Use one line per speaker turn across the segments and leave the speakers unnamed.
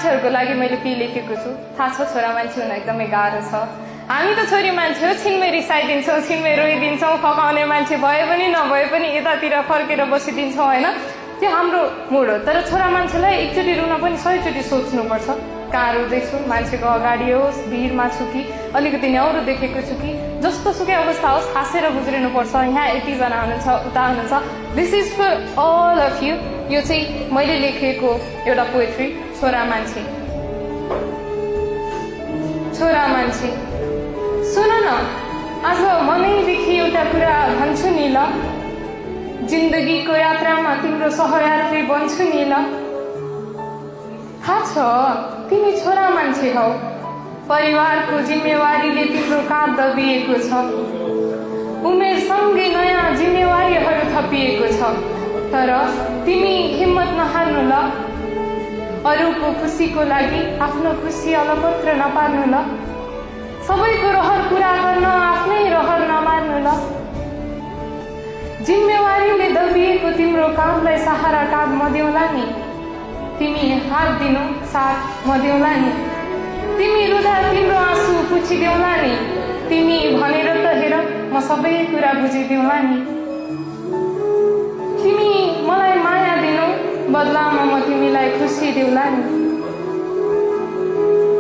मान्छेहरूको लागि मैले के लेखेको छु थाहा छ? छोरा मान्छे हुन एकदमै गाह्रो छ। हामी त छोरी मान्छे हो, छिनमै रिसाइदिन्छौँ, छिनमै रोइदिन्छौँ, फकाउने मान्छे भए पनि नभए पनि यतातिर फर्केर बसिदिन्छौँ होइन, त्यो हाम्रो मुड हो। तर छोरा मान्छेलाई एकचोटि रुन पनि 100 चोटि सोच्नुपर्छ। कहाँ रुँदैछु, मान्छेको अगाडि होस्, भिडमा छु कि अलिकति न्याउरो देखेको छु कि, जस्तो सुकै अवस्था होस् हाँसेर गुज्रिनुपर्छ। यहाँ यतिजना हुनुहुन्छ, उता हुनुहुन्छ, this is for all of you. यो चाहिँ मैले लेखेको एउटा पोएट्री, छोरा मान्छे। छोरा मान्छे सुन न, आज मनैदेखि एउटा कुरा भन्छु नि ल, जिन्दगीको यात्रामा तिम्रो सहयात्री बन्छु नि ल। थाहा छ तिमी छोरा मान्छे हौ, परिवारको जिम्मेवारीले तिम्रो काँध दबिएको छ, उमेरसँगै नयाँ जिम्मेवारीहरू थपिएको छ। तर तिमी हिम्मत नहार्नु ल, अरूको खुसीको लागि आफ्नो खुसी अलपत्र नपार्नु ल, सबैको रहर पूरा गर्न आफ्नै रहर नमार्नु ल। जिम्मेवारीले दबिएको तिम्रो कामलाई सहारा काँध म देउला नि, तिमी हात दिनु साथ म देउला नि, तिमी रुँदा तिम्रो आँसु पुछिदेउला नि, तिमी भनेर त हेर म सबै कुरा बुझिदेउला नि। तिमी मलाई माया दिनु, बदलामा म तिमीलाई खुसी देउला नि।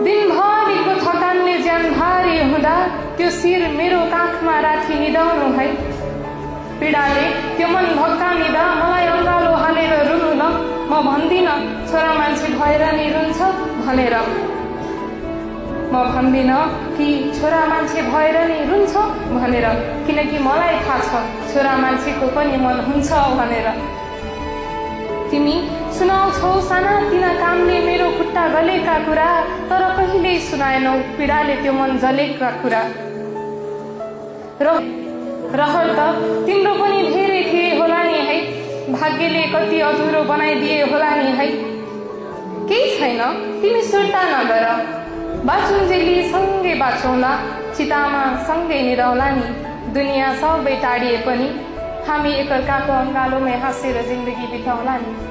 दिनभरिको थकानले ज्यान भारी हुँदा त्यो शिर मेरो काखमा राखी निदाउनु है, पीडाले त्यो मन भक्कानिदा मलाई अँगालो हालेर रुनु ल। म भन्दिन छोरा मान्छे भएर नि रुन्छ भनेर, म भन्दिन कि छोरा मान्छे भएर नि रुन्छ भनेर, किनकि मलाई थाहा छ छोरा मान्छेको पनि मन हुन्छ भनेर। तिमी सुनाउँछौ साना तिना कामले मेरो खुट्टा गलेका कुरा, तर कहिल्यै सुनाएनौ पीडाले त्यो मन जलेका कुरा। रहर त तिम्रो पनि धेरै थिए होला नि है, भाग्यले कति अधुरो बनाइदिए होला नि है। केही छैन तिमी सुर्ता नगर, बाँचुन्जेली सँगै बाँचौँला, चितामा सँगै निदाउला नि। दुनियाँ सबै टाढिए पनि हामी एकअर्काको अँगालोमै हाँसेर जिन्दगी बिताउला नि।